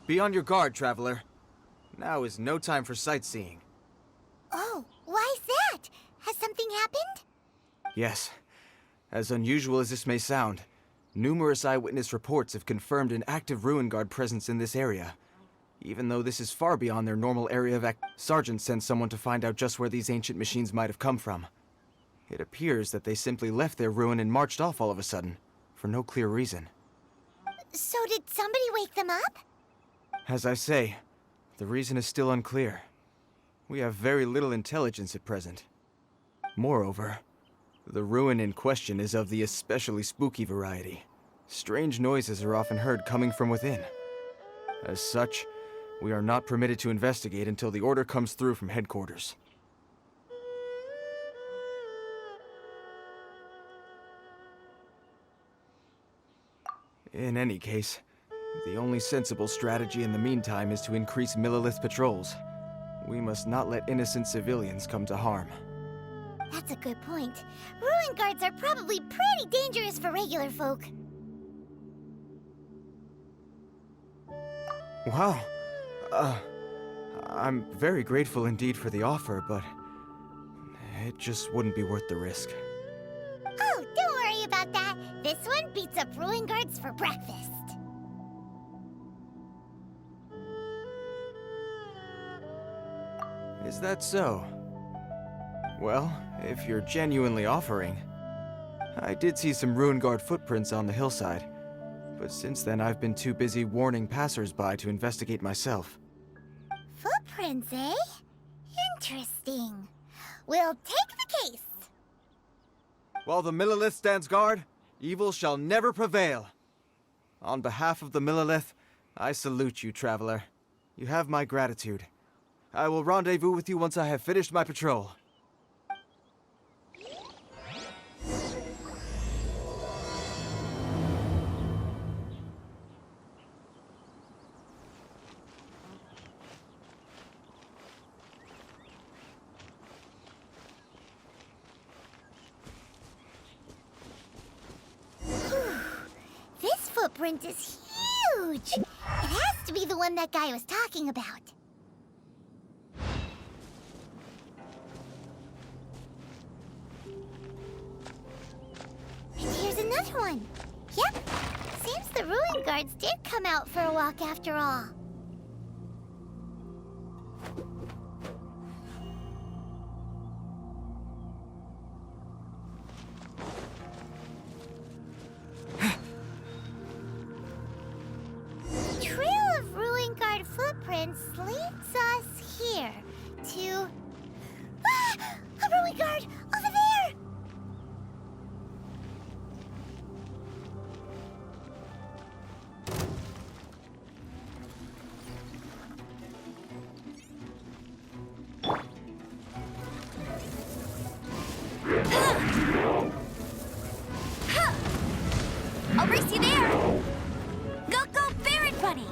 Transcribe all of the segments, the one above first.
Be on your guard, traveler. Now is no time for sightseeing. Oh, why's that? Has something happened? Yes. As unusual as this may sound, numerous eyewitness reports have confirmed an active Ruin Guard presence in this area. Even though this is far beyond their normal area of Sergeant sent someone to find out just where these ancient machines might have come from. It appears that they simply left their ruin and marched off all of a sudden, for no clear reason. So did somebody wake them up? As I say, the reason is still unclear. We have very little intelligence at present. Moreover, the ruin in question is of the especially spooky variety. Strange noises are often heard coming from within. As such, we are not permitted to investigate until the order comes through from headquarters. In any case, the only sensible strategy in the meantime is to increase Millilith patrols. We must not let innocent civilians come to harm. That's a good point. Ruin guards are probably pretty dangerous for regular folk. Wow. I'm very grateful indeed for the offer, but it just wouldn't be worth the risk. Oh, don't worry about that. This one beats up ruin guards for breakfast. Is that so? Well, if you're genuinely offering. I did see some Ruin Guard footprints on the hillside, but since then I've been too busy warning passers-by to investigate myself. Footprints, eh? Interesting. We'll take the case. While the Millilith stands guard, evil shall never prevail. On behalf of the Millilith, I salute you, traveler. You have my gratitude. I will rendezvous with you once I have finished my patrol. This footprint is huge! It has to be the one that guy was talking about. And here's another one. Yep, seems the ruin guards did come out for a walk after all. Footprints leads us here to... Ah! A ruin guard! Over there! I'll race you there! Go, go, Baron Bunny!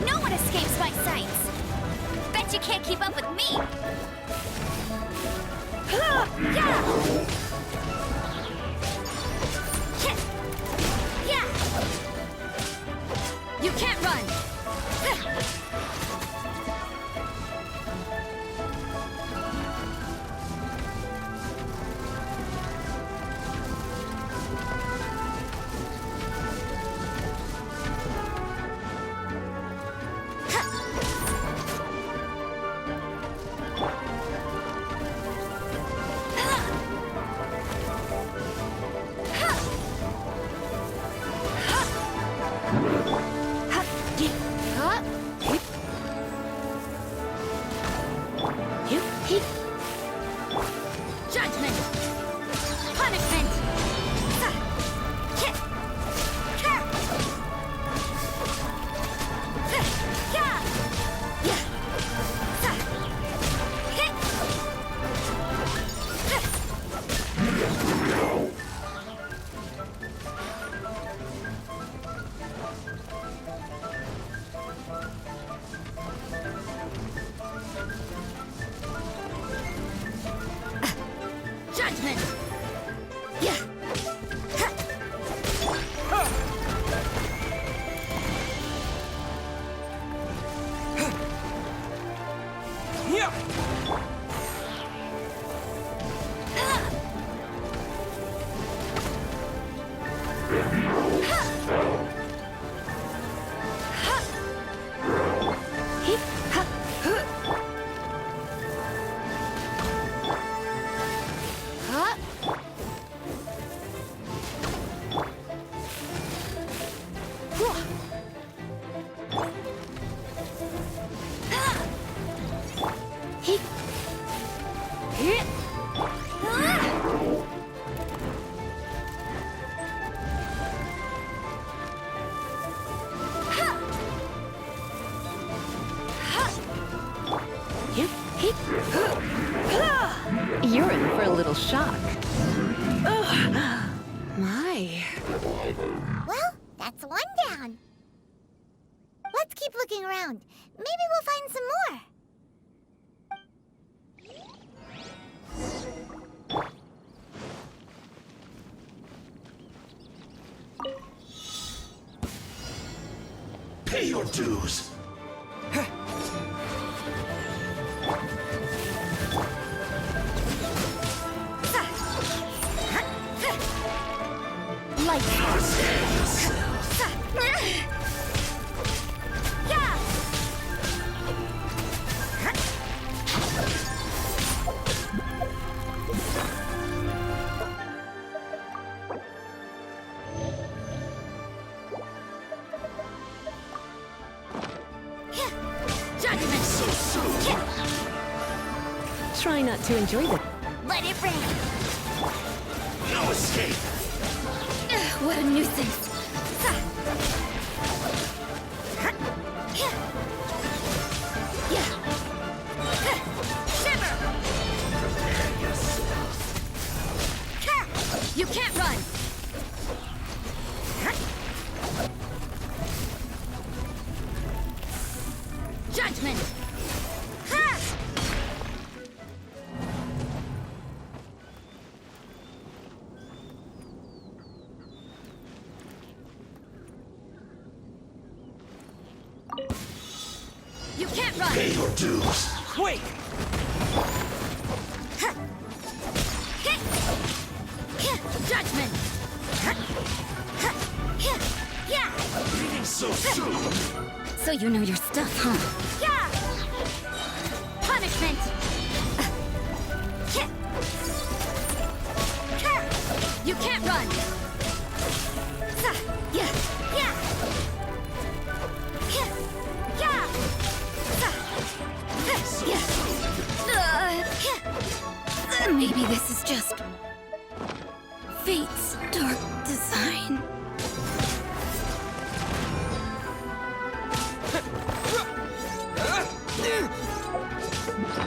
No one escapes my sights! Bet you can't keep up with me! You can't run! Judgment! Punishment! Judgment! Yeah! Ha! Yeah. You're in for a little shock. Oh, my. Well, that's one down. Let's keep looking around. Maybe we'll find some more. Pay your dues. Light! Yeah! Judgment! Try not to enjoy the... Let it rain! No escape. What a nuisance! Shiver! Prepare yourself. You can't run! Judgment! You can't run! Pay your dues. Wait. Judgment! Yeah! Leaving so soon. So you know your stuff, huh? Yeah! Punishment! You can't run! Yeah! Yeah! Maybe this is just fate's dark design.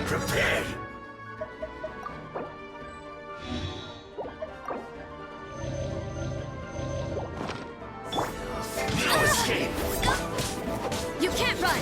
Prepare. No escape. You can't run!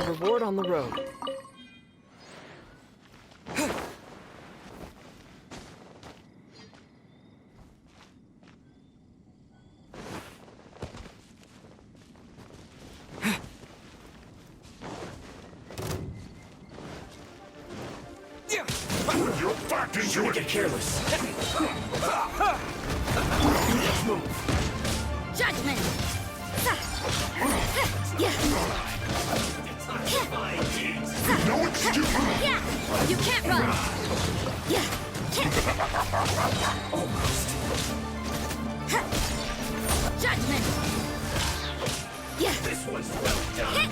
reward on the road. You're back into it. Get careless. Judgment! No excuse. Yeah! You can't run! Yeah! Almost. Judgment! Yeah! This one's well done.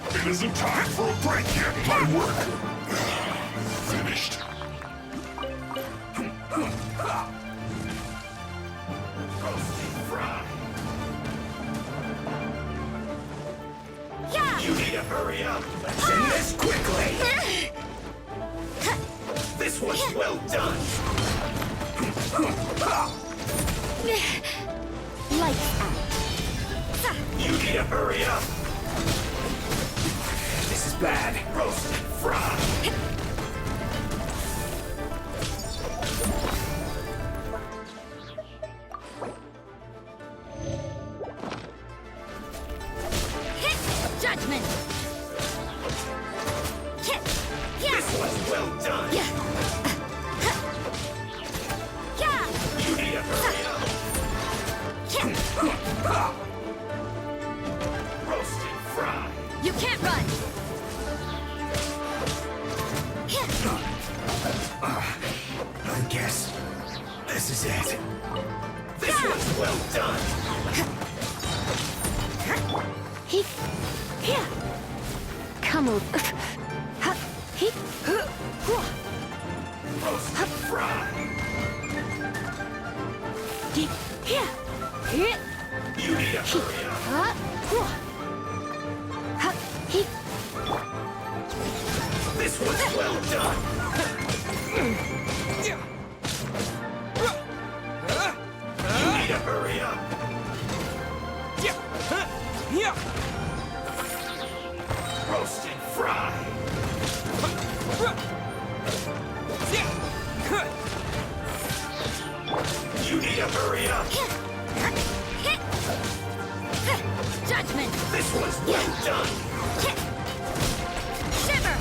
It isn't time for a break yet. My work finished. Roasted fry. Yeah! You need to hurry up. Let's end this quickly. This was well done. Lights out. You need to hurry up. This is bad. Roasted fry. Judgment! Yeah! This was well done. Yeah! Yeah! You need to hurry up. Roasted fry. You can't run! I guess this is it. This was well done. Come on. Roasted fry. You need to hurry up. This was well done. You need to hurry up. Roasted fry. You need to hurry up. Judgment! This was well done. Shiver!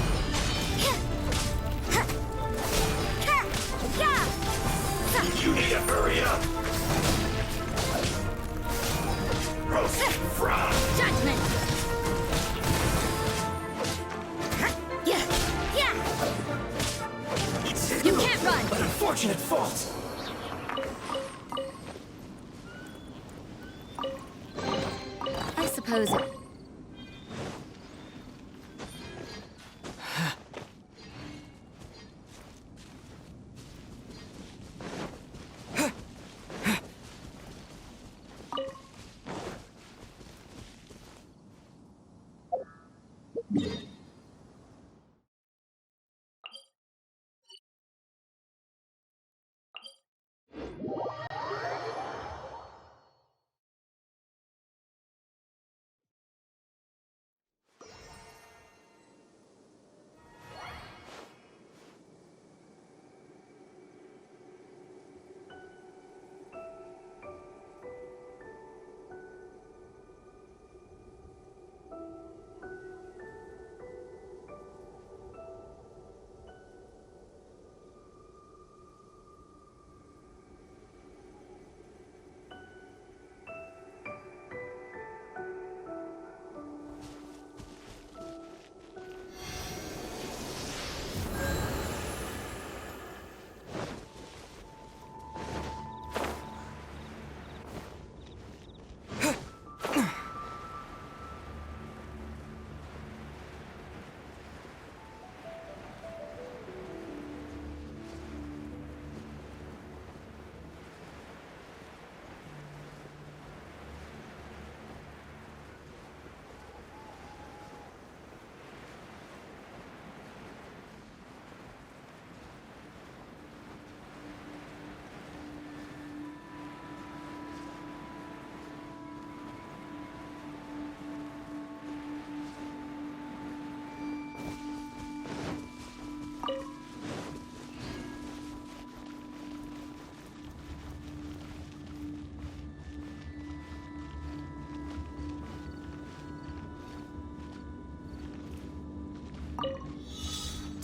You need to hurry up. Roasted fry. Judgment! Yeah! You can't run! An unfortunate fault. I suppose it...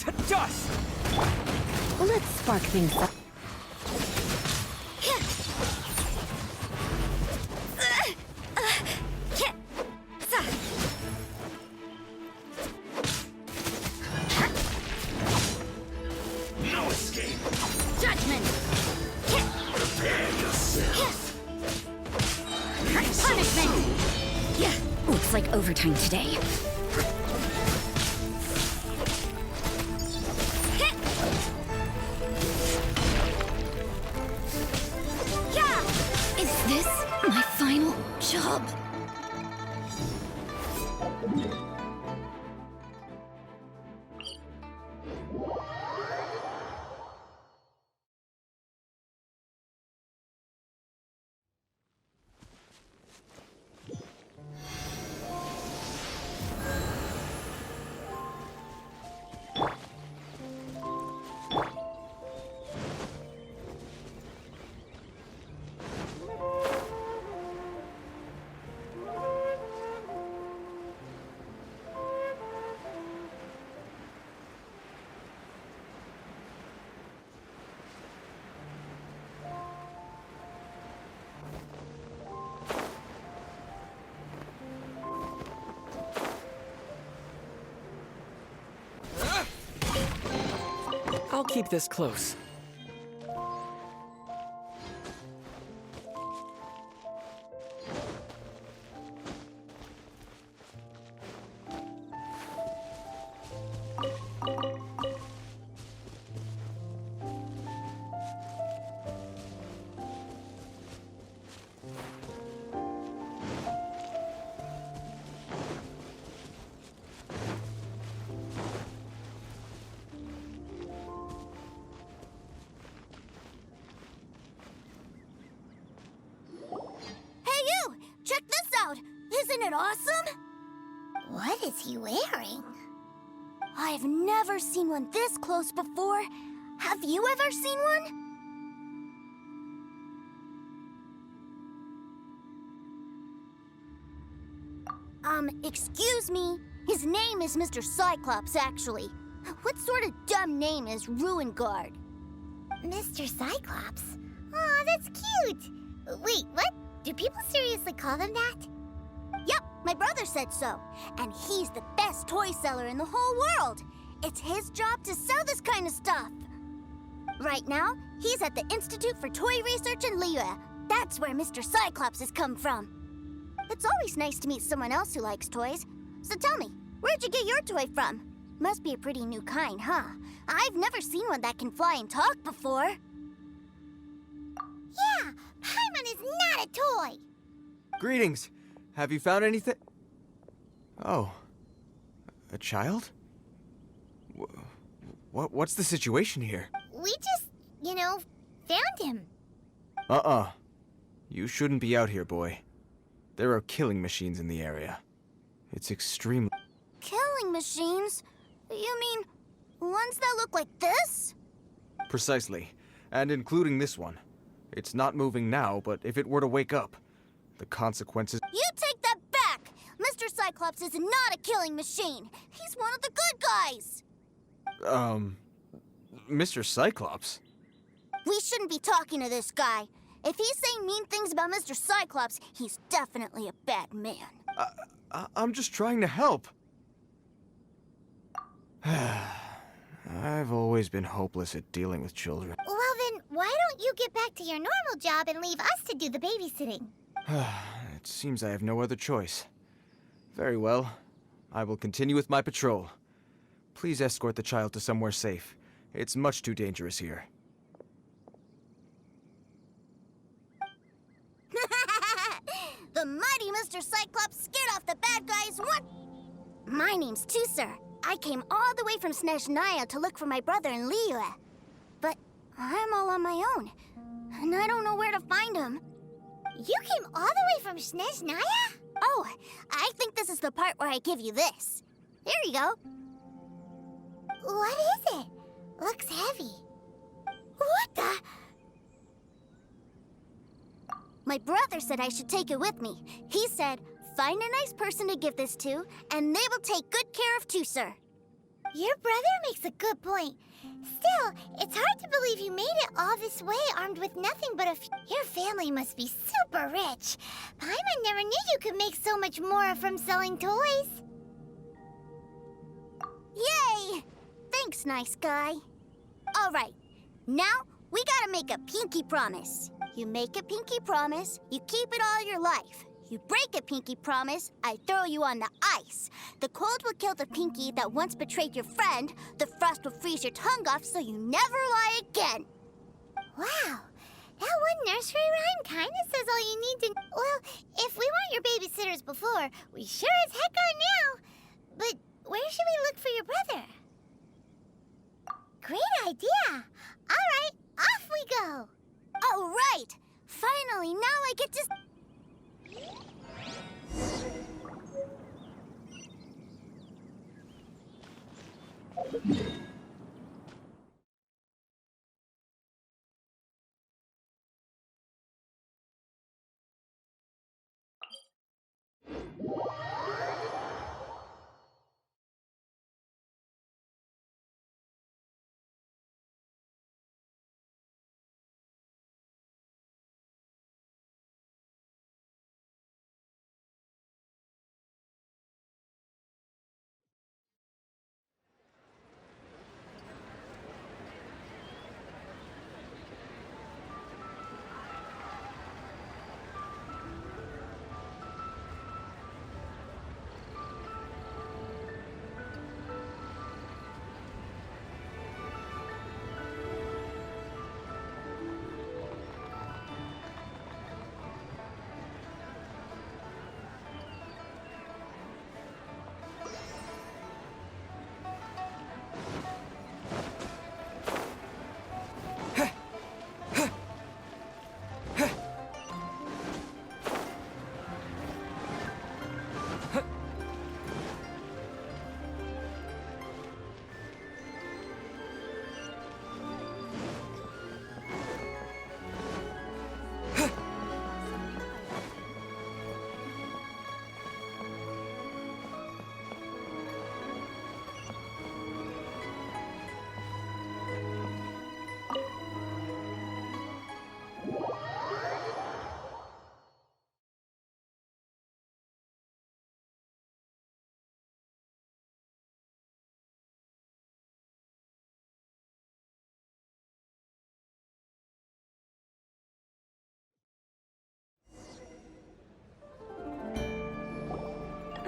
to dust! Let's spark things up. No escape. Judgment! Prepare yourself. Punishment! Yeah, looks like overtime today. Yeah! Is this my final job? I'll keep this close. Hey you! Check this out! Isn't it awesome? What is he wearing? I've never seen one this close before. Have you ever seen one? Excuse me. His name is Mr. Cyclops, actually. What sort of dumb name is Ruin Guard? Mr. Cyclops? Aw, that's cute. Wait, what? Do people seriously call them that? Yep, my brother said so. And he's the best toy seller in the whole world. It's his job to sell this kind of stuff. Right now, he's at the Institute for Toy Research in Liyue. That's where Mr. Cyclops has come from. It's always nice to meet someone else who likes toys. So tell me, where'd you get your toy from? Must be a pretty new kind, huh? I've never seen one that can fly and talk before. Yeah, Paimon is not a toy. Greetings. Have you found anything? Oh. A child? What's the situation here? We just, found him. You shouldn't be out here, boy. There are killing machines in the area. It's extremely... Killing machines? You mean ones that look like this? Precisely. And including this one. It's not moving now, but if it were to wake up, the consequences... You take that back! Mr. Cyclops is not a killing machine. He's one of the good guys. Mr. Cyclops? We shouldn't be talking to this guy. If he's saying mean things about Mr. Cyclops, he's definitely a bad man. I'm just trying to help. I've always been hopeless at dealing with children. Well then, why don't you get back to your normal job and leave us to do the babysitting? It seems I have no other choice. Very well. I will continue with my patrol. Please escort the child to somewhere safe. It's much too dangerous here. The mighty Mr. Cyclops scared off the bad guys one... My name's Tusser. I came all the way from Snezhnaya to look for my brother in Liyue. But I'm all on my own, and I don't know where to find him. You came all the way from Snezhnaya? Oh, I think this is the part where I give you this. Here you go. What is it? Looks heavy. What the... My brother said I should take it with me. He said, find a nice person to give this to, and they will take good care of Tusser. Your brother makes a good point. Still, it's hard to believe you made it all this way armed with nothing but Your family must be super rich. Paimon never knew you could make so much more from selling toys. Yay! Thanks, nice guy. All right, now we gotta make a pinky promise. You make a pinky promise, you keep it all your life. You break a pinky promise, I throw you on the ice. The cold will kill the pinky that once betrayed your friend. The frost will freeze your tongue off so you never lie again. Wow, that one nursery rhyme kinda says all you need to... Well, if we weren't your babysitters before, we sure as heck are now. But where should we look for your brother? Great idea! All right, off we go! All right! Finally, now I get to...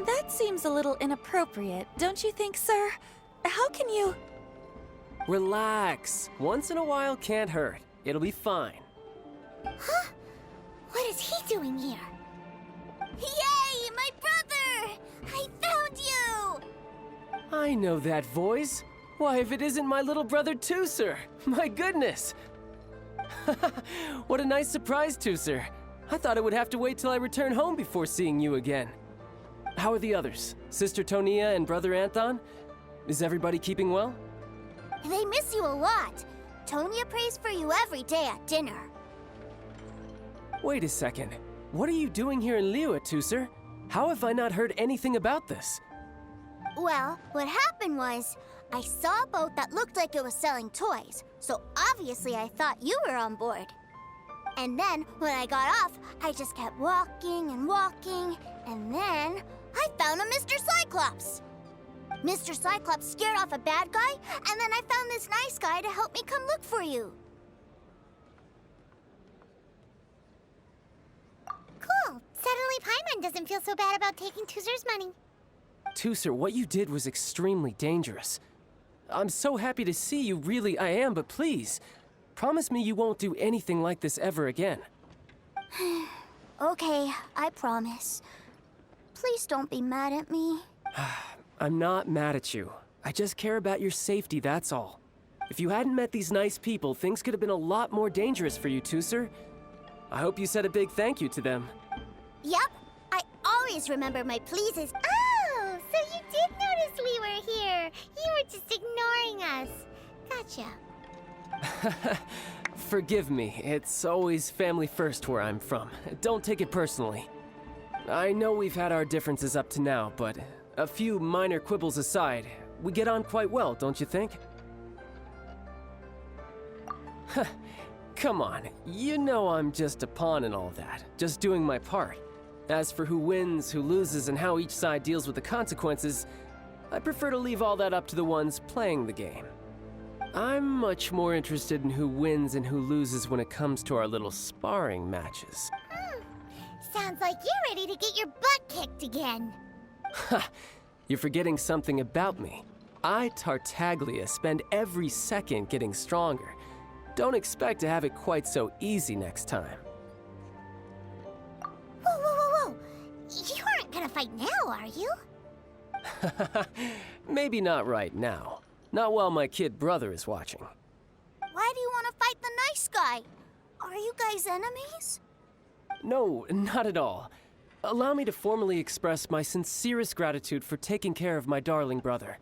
That seems a little inappropriate, don't you think, sir? How can you... Relax. Once in a while can't hurt. It'll be fine. Huh? What is he doing here? Yay, my brother! I found you! I know that voice. Why, if it isn't my little brother Tooser! My goodness! What a nice surprise, Tooser. I thought I would have to wait till I return home before seeing you again. How are the others? Sister Tonia and Brother Anthon? Is everybody keeping well? They miss you a lot. Tonia prays for you every day at dinner. Wait a second. What are you doing here in Liyue, Tooser? How have I not heard anything about this? Well, what happened was, I saw a boat that looked like it was selling toys, so obviously I thought you were on board. And then, when I got off, I just kept walking and walking, and then I found a Mr. Cyclops. Mr. Cyclops scared off a bad guy, and then I found this nice guy to help me come look for you. Cool. Suddenly Paimon doesn't feel so bad about taking Tooser's money. Tooser, what you did was extremely dangerous. I'm so happy to see you, really I am, but please, promise me you won't do anything like this ever again. Okay, I promise. Please don't be mad at me. I'm not mad at you. I just care about your safety, that's all. If you hadn't met these nice people, things could have been a lot more dangerous for you, Tooser. I hope you said a big thank you to them. Yep, I always remember my pleases. Oh, so you did notice we were here. You were just ignoring us. Gotcha. Forgive me, it's always family first where I'm from. Don't take it personally. I know we've had our differences up to now, but a few minor quibbles aside, we get on quite well, don't you think? Come on, you know I'm just a pawn in all that, just doing my part. As for who wins, who loses, and how each side deals with the consequences, I prefer to leave all that up to the ones playing the game. I'm much more interested in who wins and who loses when it comes to our little sparring matches. Sounds like you're ready to get your butt kicked again. Ha! You're forgetting something about me. I, Tartaglia, spend every second getting stronger. Don't expect to have it quite so easy next time. Whoa, whoa, whoa, whoa! You aren't gonna fight now, are you? Maybe not right now. Not while my kid brother is watching. Why do you want to fight the nice guy? Are you guys enemies? No, not at all. Allow me to formally express my sincerest gratitude for taking care of my darling brother.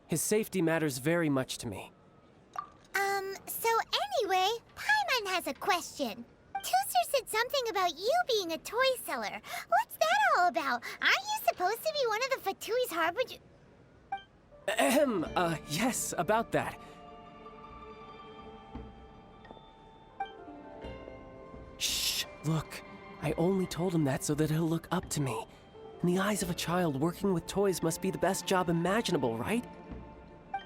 His safety matters very much to me. So anyway, Paimon has a question. Tooster said something about you being a toy seller. What's that all about? Aren't you supposed to be one of the Fatui's harbinger? Yes, about that. Shh, look. I only told him that so that he'll look up to me. In the eyes of a child, working with toys must be the best job imaginable, right?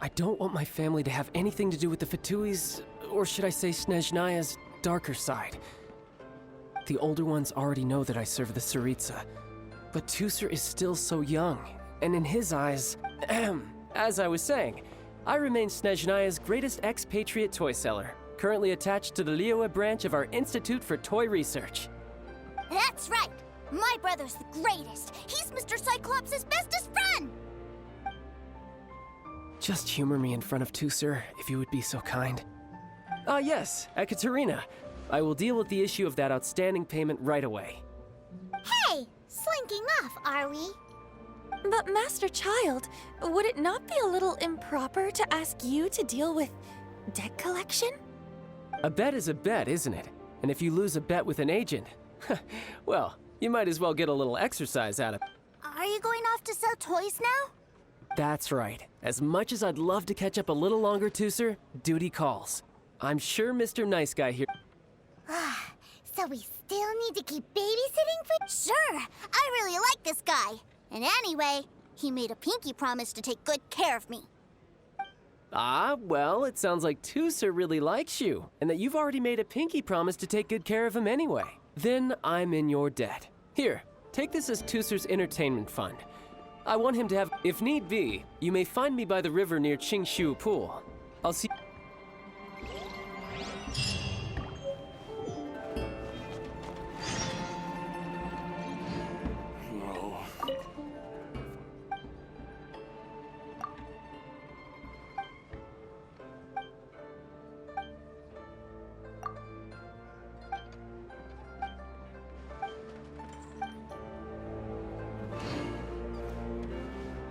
I don't want my family to have anything to do with the Fatui's, or should I say Snezhnaya's, darker side. The older ones already know that I serve the Tsaritsa, but Tooser is still so young, and in his eyes, as I was saying, I remain Snezhnaya's greatest expatriate toy seller, currently attached to the Liyue branch of our Institute for Toy Research. That's right! My brother's the greatest! He's Mr. Cyclops' bestest friend! Just humor me in front of Tooser, if you would be so kind. Ah, yes, Ekaterina. I will deal with the issue of that outstanding payment right away. Hey! Slinking off, are we? But Master Childe, would it not be a little improper to ask you to deal with debt collection? A bet is a bet, isn't it? And if you lose a bet with an agent, well, you might as well get a little exercise out of it. Are you going off to sell toys now? That's right. As much as I'd love to catch up a little longer, Tooser, duty calls. I'm sure Mr. Nice Guy here... So we still need to keep babysitting for... Sure! I really like this guy. And anyway, he made a pinky promise to take good care of me. Ah, well, it sounds like Tooser really likes you, and that you've already made a pinky promise to take good care of him anyway. Then I'm in your debt. Here, take this as Tooser's entertainment fund. I want him to have... If need be, you may find me by the river near Qingshu Pool. I'll see...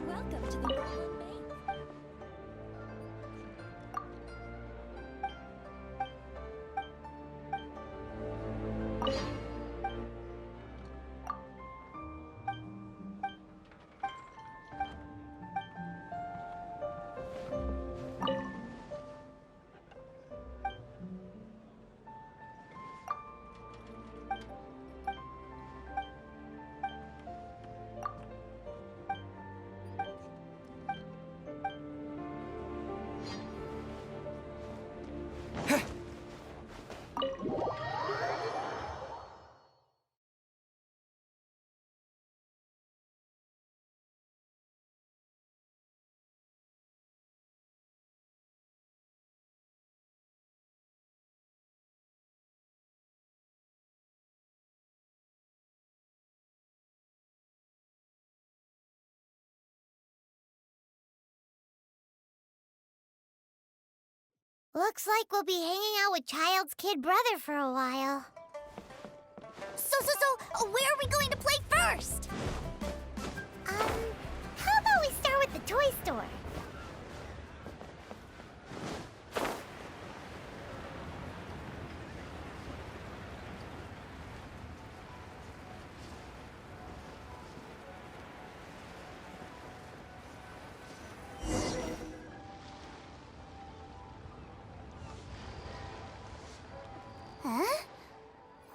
Welcome to the Berlin Bank. Looks like we'll be hanging out with Childe's kid brother for a while. So, where are we going to play first? How about we start with the toy store?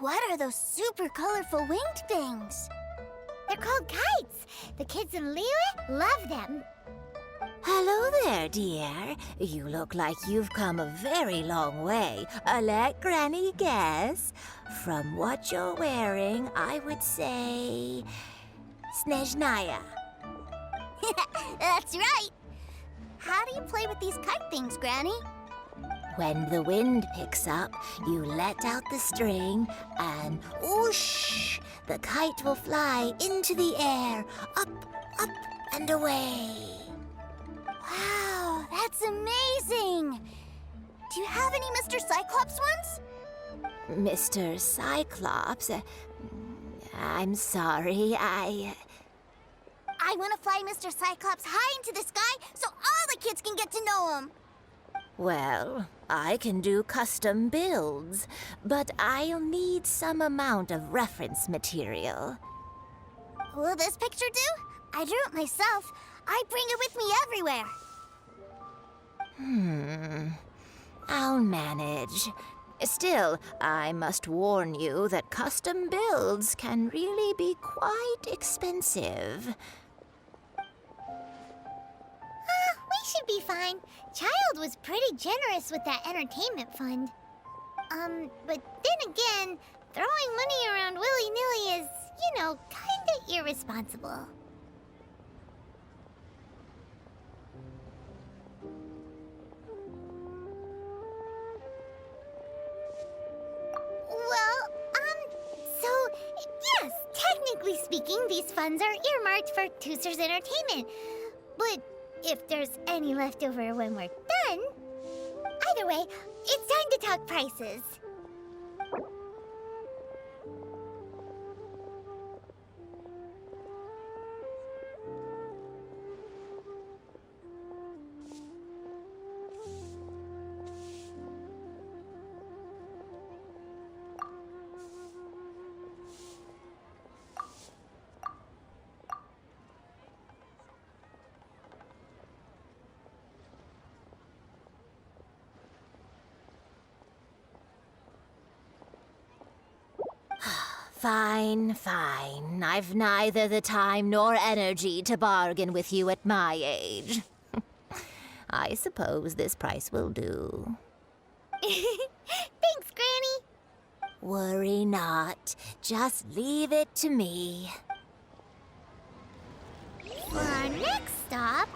What are those super colorful winged things? They're called kites. The kids in Liyue love them. Hello there, dear. You look like you've come a very long way. Let Granny guess. From what you're wearing, I would say... Snezhnaya. That's right. How do you play with these kite things, Granny? When the wind picks up, you let out the string and whoosh! The kite will fly into the air, up, up, and away. Wow, that's amazing! Do you have any Mr. Cyclops ones? Mr. Cyclops, I'm sorry, I want to fly Mr. Cyclops high into the sky so all the kids can get to know him. Well, I can do custom builds, but I'll need some amount of reference material. Will this picture do? I drew it myself. I bring it with me everywhere. I'll manage. Still, I must warn you that custom builds can really be quite expensive. We should be fine. Childe was pretty generous with that entertainment fund. But then again, throwing money around willy-nilly is, kinda irresponsible. Well, so, yes, technically speaking, these funds are earmarked for Tooser's entertainment. But if there's any left over when we're done... Either way, it's time to talk prices. Fine, fine. I've neither the time nor energy to bargain with you at my age. I suppose this price will do. Thanks, Granny. Worry not. Just leave it to me. For our next stop,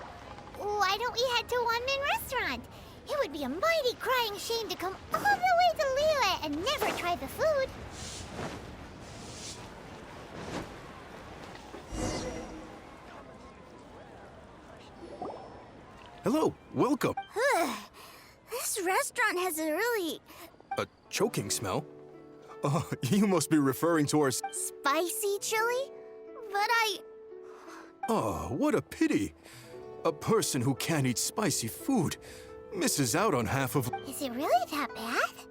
why don't we head to One-Man Restaurant? It would be a mighty crying shame to come all the way to Liyue and never try the food. Hello, welcome. This restaurant has a really A choking smell? Oh, you must be referring to our... spicy chili, but Oh, what a pity. A person who can't eat spicy food misses out on half of... Is it really that bad?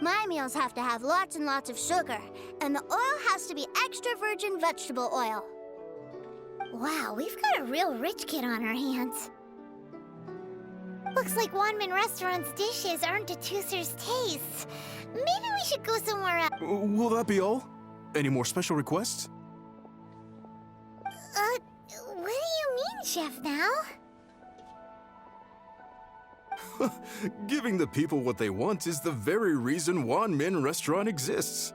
my meals have to have lots and lots of sugar, and the oil has to be extra virgin vegetable oil. Wow, we've got a real rich kid on our hands. Looks like One-Man Restaurant's dishes aren't to Tooser's tastes. Maybe we should go somewhere else. Will that be all? Any more special requests? What do you mean, Chef, now? Giving the people what they want is the very reason One-Man Restaurant exists.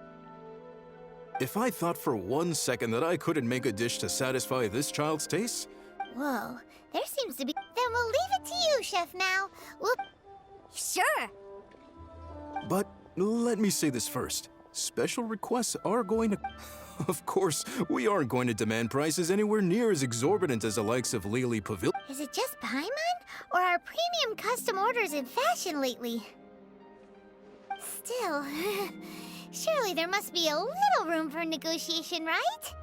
If I thought for 1 second that I couldn't make a dish to satisfy this child's taste... Whoa, there seems to be... Then we'll leave it to you, Chef Mao. Sure. But let me say this first. Special requests are going to... Of course, we aren't going to demand prices anywhere near as exorbitant as the likes of Lily Pavilion. Is it just Paimon? Or are premium custom orders in fashion lately? Still, surely there must be a little room for negotiation, right?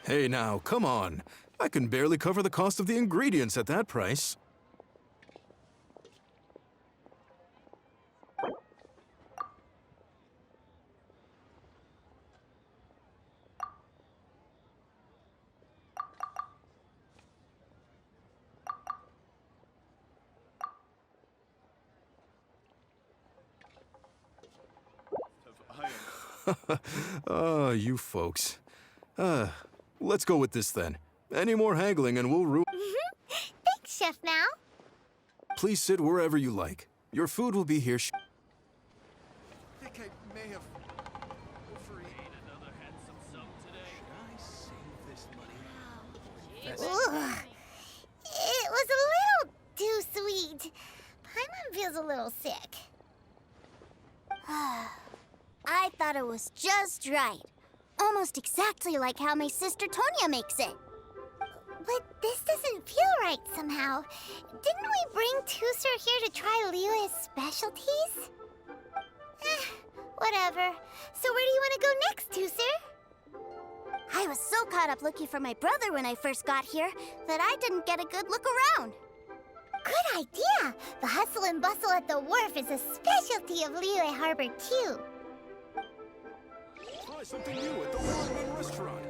Hey now, come on. I can barely cover the cost of the ingredients at that price. You folks. Let's go with this then. Any more haggling and we'll ruin. Thanks, Chef Mao. Please sit wherever you like. Your food will be here. I think I may have Ugh. It was a little too sweet. Paimon feels a little sick. I thought it was just right. Almost exactly like how my sister Tonya makes it. But this doesn't feel right somehow. Didn't we bring Tusser here to try Liyue's specialties? Whatever. So where do you want to go next, Tusser? I was so caught up looking for my brother when I first got here that I didn't get a good look around. Good idea! The hustle and bustle at the wharf is a specialty of Liyue Harbor, too. Try something new at the ramen restaurant.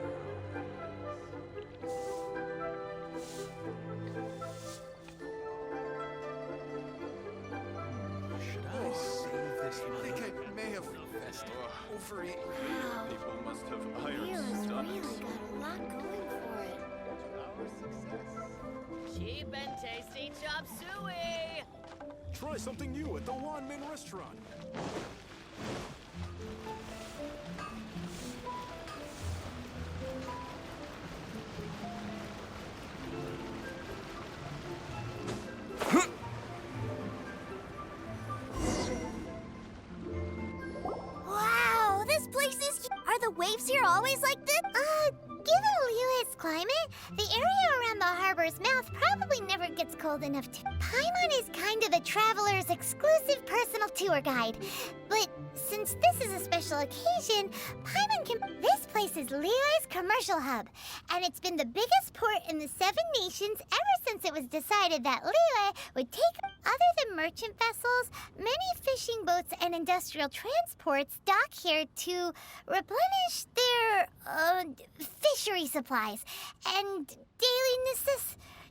Should I save this money? I think I may have overeaten. People must have iron stomachs. got a lot going for it. Cheap and tasty chop suey! Try something new at the Wanmin restaurant. Wow, this place is... Are the waves here always like this? Given Liyue's climate, the area around the harbor's mouth probably never gets cold enough to... Paimon is kind of the traveler's exclusive personal tour guide. But since this is a special occasion, Paimon can... This place is Liyue's commercial hub, and it's been the biggest port in the Seven Nations ever since it was decided that Liyue would take... Other than merchant vessels, many fishing boats and industrial transports dock here to replenish their, fishery supplies and daily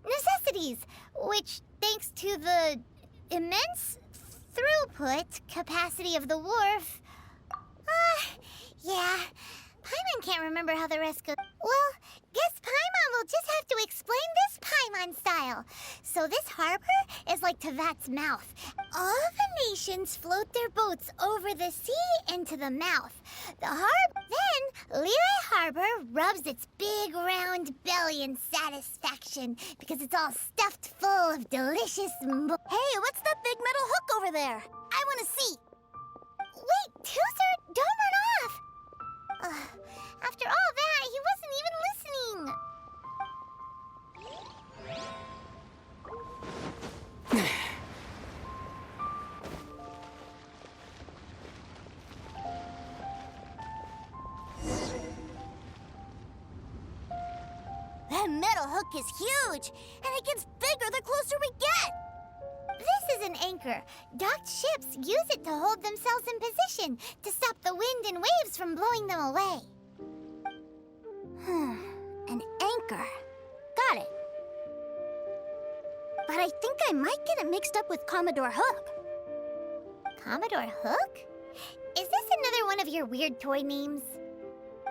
necessities, which, thanks to the immense throughput capacity of the wharf... yeah, Paimon can't remember how the rest goes. Well, guess Paimon will just have to explain this Paimon style. So this harbor is like Teyvat's mouth. All the nations float their boats over the sea into the mouth. Then Liyue Harbor rubs its big round belly in satisfaction because it's all stuffed full of delicious Hey, what's that big metal hook over there? I want to see. Wait, Tusser, don't run off! After all that, he wasn't even listening. That metal hook is huge, and it gets bigger the closer we get. This is an anchor. Docked ships use it to hold themselves in position, to stop the wind and waves from blowing them away. An anchor. Got it. But I think I might get it mixed up with Commodore Hook. Commodore Hook? Is this another one of your weird toy names?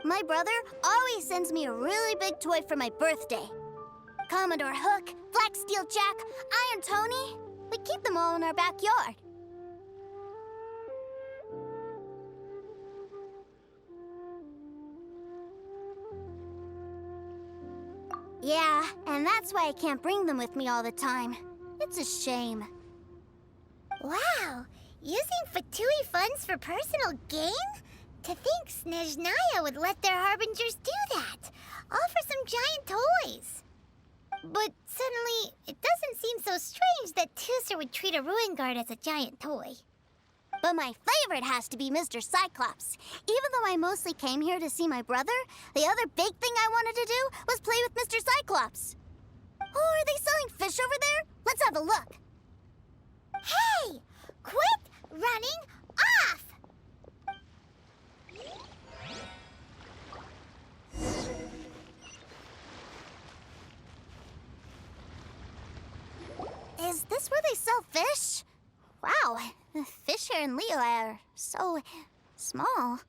My brother always sends me a really big toy for my birthday. Commodore Hook, Black Steel Jack, Iron Tony. We keep them all in our backyard. Yeah, and that's why I can't bring them with me all the time. It's a shame. Wow! Using Fatui funds for personal gain? To think Snezhnaya would let their harbingers do that, all for some giant toys. But suddenly, it doesn't seem so strange that Tusser would treat a ruin guard as a giant toy. But my favorite has to be Mr. Cyclops. Even though I mostly came here to see my brother, the other big thing I wanted to do was play with Mr. Cyclops. Oh, are they selling fish over there? Let's have a look. Hey! Quit running off! Is this where they sell fish? Wow, the fish here in Liyue are so small.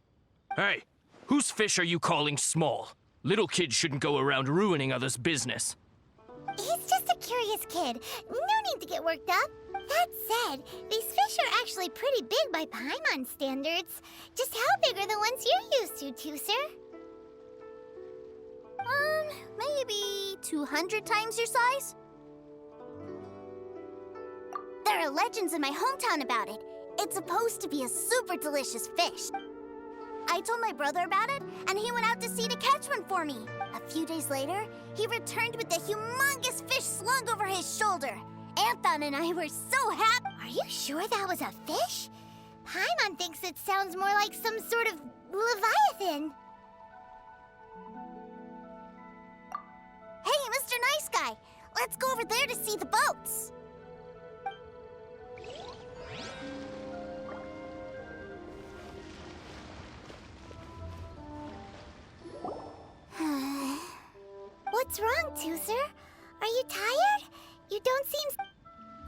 Hey, whose fish are you calling small? Little kids shouldn't go around ruining others' business. He's just a curious kid. No need to get worked up. That said, these fish are actually pretty big by Paimon standards. Just how big are the ones you're used to, Tooser? Maybe 200 times your size? There are legends in my hometown about it. It's supposed to be a super delicious fish. I told my brother about it, and he went out to sea to catch one for me. A few days later, he returned with the humongous fish slung over his shoulder. Anthon and I were so happy. Are you sure that was a fish? Paimon thinks it sounds more like some sort of leviathan. Hey, Mr. Nice Guy, let's go over there to see the boats. What's wrong, Tooser? Are you tired? You don't seem...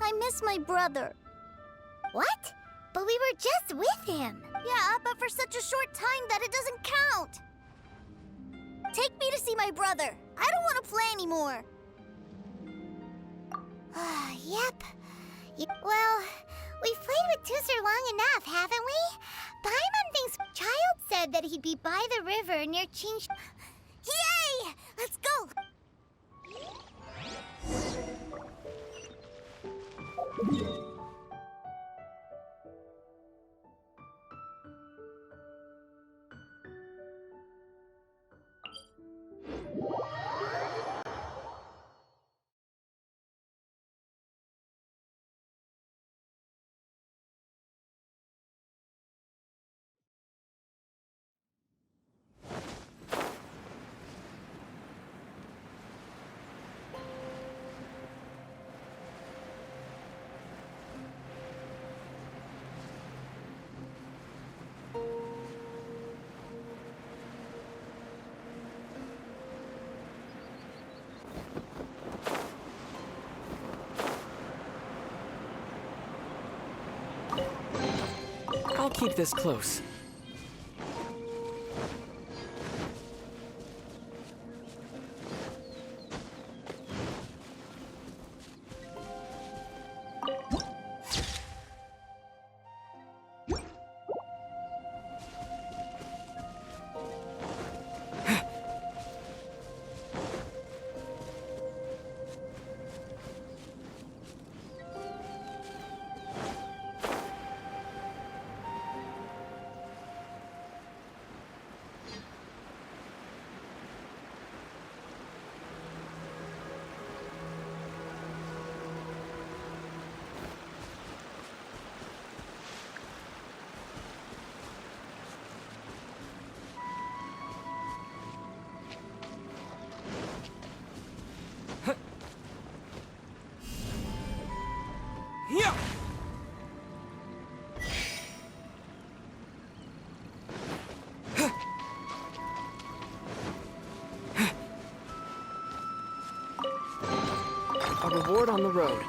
I miss my brother. What? But we were just with him. Yeah, but for such a short time that it doesn't count. Take me to see my brother. I don't want to play anymore. Yep. Well, we've played with Tooser long enough, haven't we? Paimon thinks Childe said that he'd be by the river near Chin... Yay! Let's go! I'll keep this close. A reward on the road.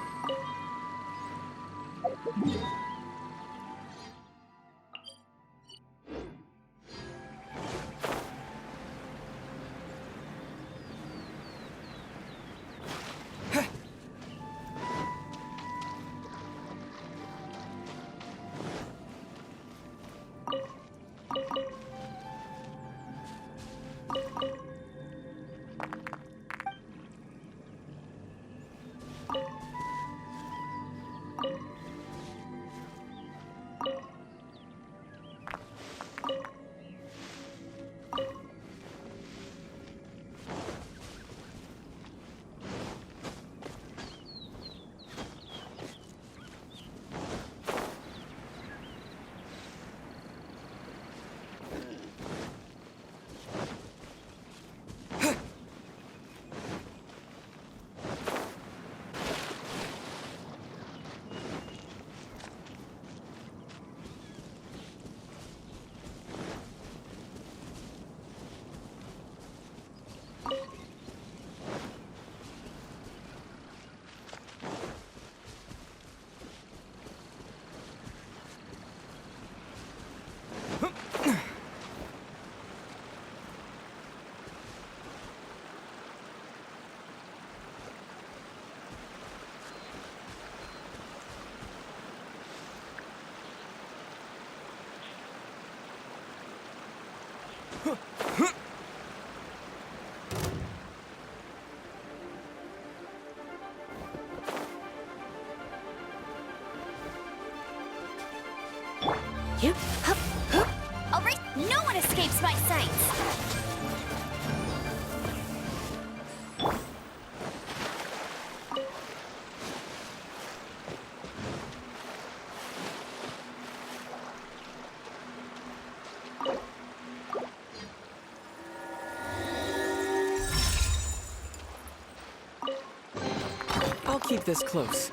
All right, no one escapes my sights. I'll keep this close.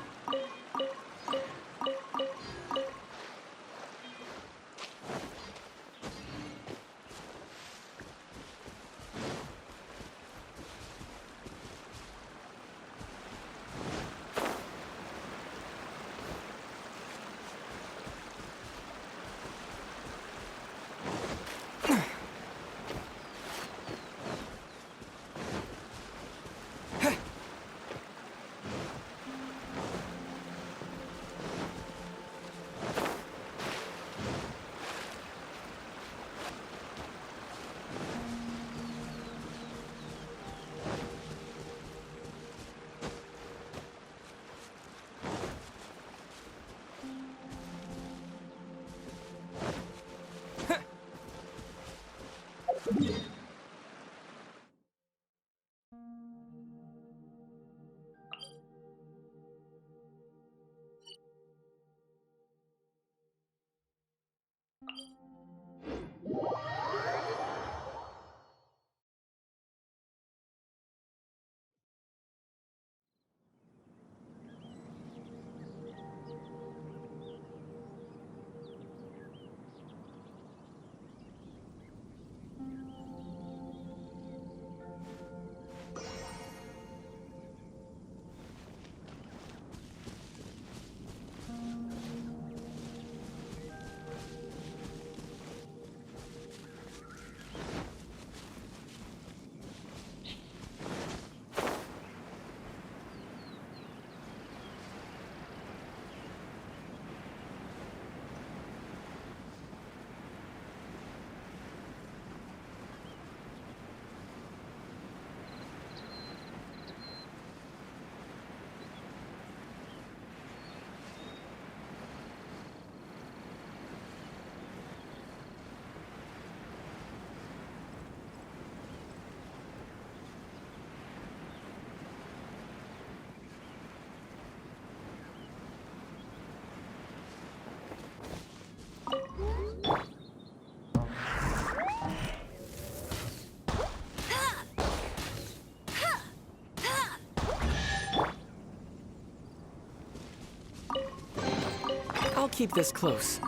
I'll keep this close.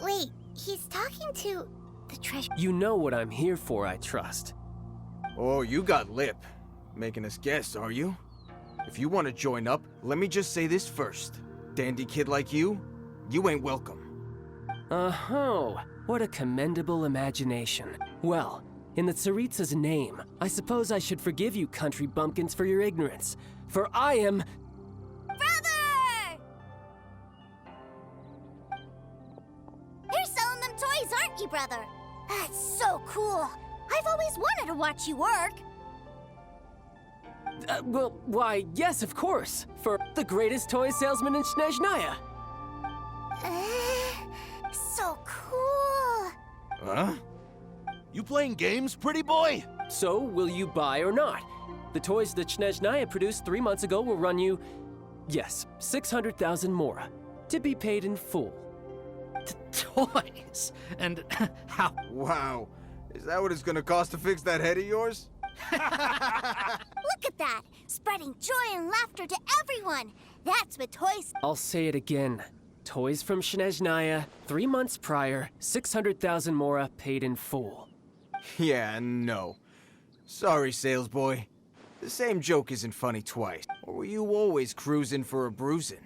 Wait, he's talking to the treasure. You know what I'm here for, I trust. Oh, you got lip. Making us guess, are you? If you want to join up, let me just say this first. Dandy kid like you ain't welcome. Oh, what a commendable imagination. Well, in the Tsaritsa's name, I suppose I should forgive you country bumpkins for your ignorance. For I am... Brother! You're selling them toys, aren't you, brother? That's so cool. I've always wanted to watch you work. Well, why, yes, of course. For the greatest toy salesman in Snezhnaya. So cool. Huh? You playing games, pretty boy? So, will you buy or not? The toys that Snezhnaya produced 3 months ago will run you, yes, 600,000 mora, to be paid in full. Toys? And how? Wow. Is that what it's gonna cost to fix that head of yours? Look at that! Spreading joy and laughter to everyone! That's what toys... I'll say it again. Toys from Snezhnaya, 3 months prior, 600,000 mora paid in full. Yeah, no. Sorry, sales boy. The same joke isn't funny twice. Or were you always cruising for a bruising?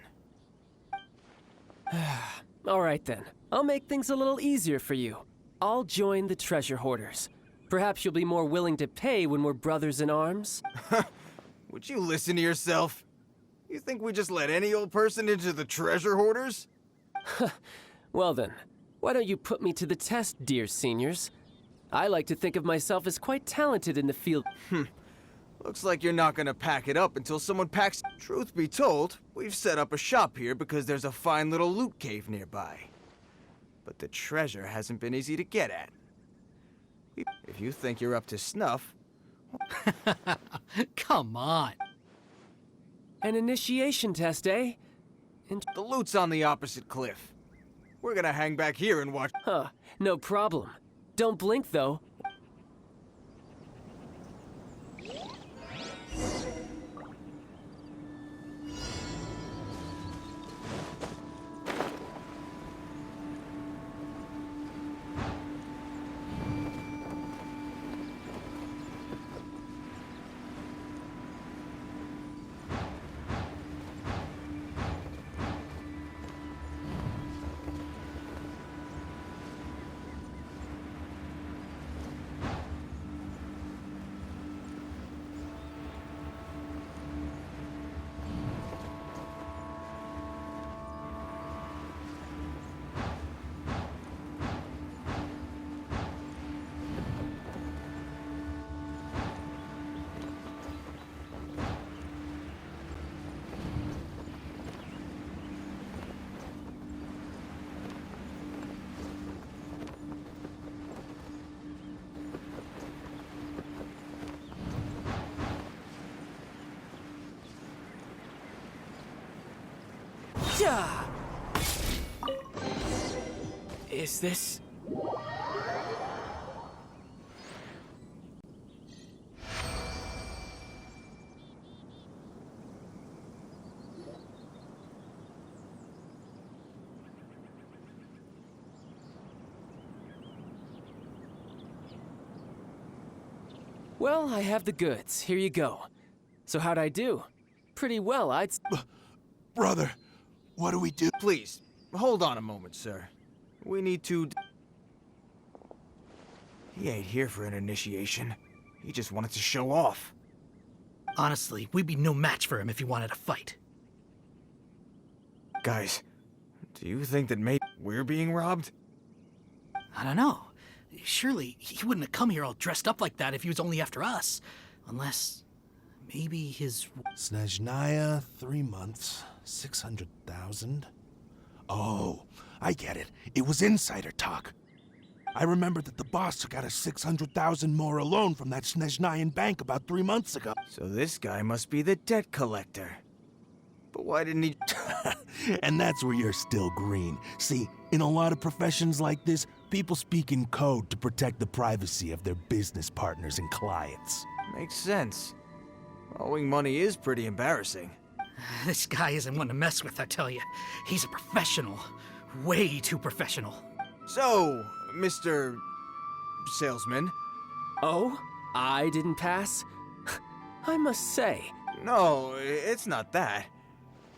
All right then. I'll make things a little easier for you. I'll join the treasure hoarders. Perhaps you'll be more willing to pay when we're brothers in arms? Would you listen to yourself? You think we just let any old person into the treasure hoarders? Well then, why don't you put me to the test, dear seniors? I like to think of myself as quite talented in the field. Looks like you're not gonna pack it up until someone packs. Truth be told, we've set up a shop here because there's a fine little loot cave nearby. But the treasure hasn't been easy to get at. If you think you're up to snuff... Come on. An initiation test, eh? The loot's on the opposite cliff. We're gonna hang back here and watch... Huh, no problem. Don't blink, though. Yeah. Is this... Well, I have the goods. Here you go. So how'd I do? Pretty well, I'd... Brother, what do we do? Please, hold on a moment, sir. We need to... He ain't here for an initiation. He just wanted to show off. Honestly, we'd be no match for him if he wanted to fight. Guys, do you think that maybe we're being robbed? I don't know. Surely, he wouldn't have come here all dressed up like that if he was only after us. Unless... maybe his... Snezhnaya, 3 months, 600,000. Oh, I get it. It was insider talk. I remember that the boss took out a 600,000 more a loan from that Snezhnayan bank about 3 months ago. So this guy must be the debt collector. But why didn't he... And that's where you're still green. See, in a lot of professions like this, people speak in code to protect the privacy of their business partners and clients. Makes sense. Owing money is pretty embarrassing. This guy isn't one to mess with, I tell you. He's a professional. Way too professional. So, Mr. Salesman... Oh? I didn't pass? I must say... No, it's not that.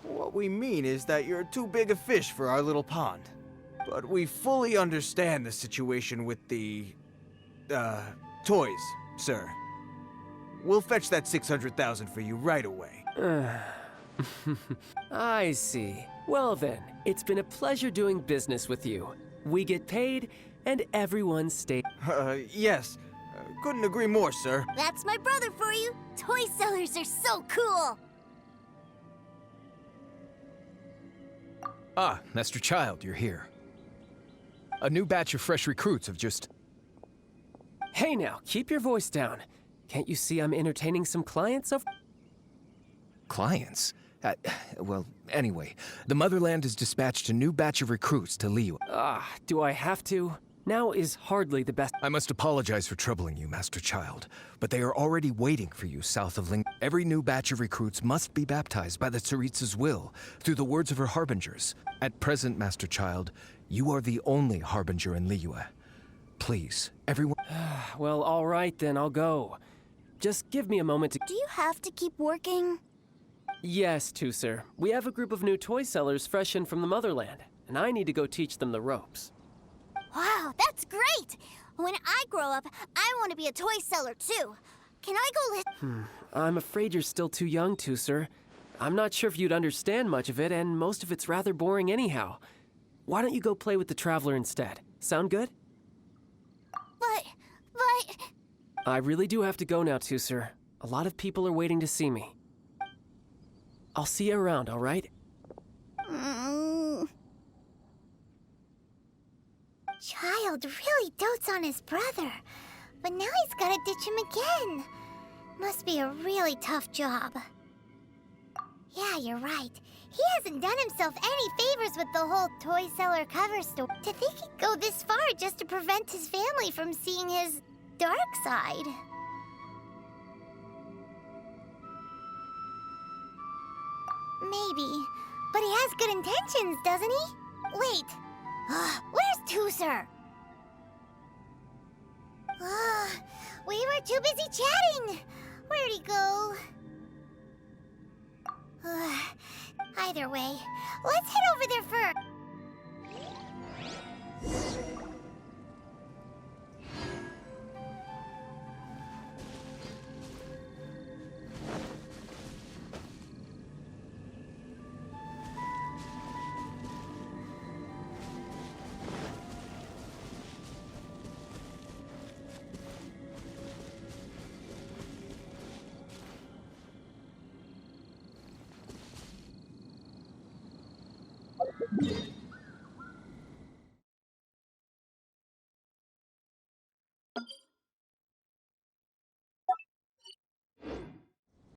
What we mean is that you're too big a fish for our little pond. But we fully understand the situation with the... toys, sir. We'll fetch that 600,000 for you right away. I see. Well then, it's been a pleasure doing business with you. We get paid, and everyone stays. Yes. Couldn't agree more, sir. That's my brother for you. Toy sellers are so cool. Ah, Master Childe, you're here. A new batch of fresh recruits have just... Hey now, keep your voice down. Can't you see I'm entertaining some clients of... Clients? Well, anyway, the Motherland has dispatched a new batch of recruits to Liyue. Do I have to? Now is hardly the best... I must apologize for troubling you, Master Childe, but they are already waiting for you south of Ling. Every new batch of recruits must be baptized by the Tsaritsa's will, through the words of her harbingers. At present, Master Childe, you are the only harbinger in Liyue. Please, everyone... Well, all right then, I'll go. Just give me a moment to... Do you have to keep working? Yes, Tusser. We have a group of new toy sellers fresh in from the Motherland, and I need to go teach them the ropes. Wow, that's great! When I grow up, I want to be a toy seller too. Can I go I'm afraid you're still too young to, sir. I'm not sure if you'd understand much of it, and most of it's rather boring anyhow. Why don't you go play with the Traveler instead? Sound good? But... I really do have to go now, too, sir. A lot of people are waiting to see me. I'll see you around, all right? Childe really dotes on his brother, but now he's gotta ditch him again. Must be a really tough job. Yeah, you're right. He hasn't done himself any favors with the whole toy seller cover story. To think he'd go this far just to prevent his family from seeing his dark side. Maybe, but he has good intentions, doesn't he? Wait, where's Tooser? We were too busy chatting. Where'd he go? Either way, let's head over there first.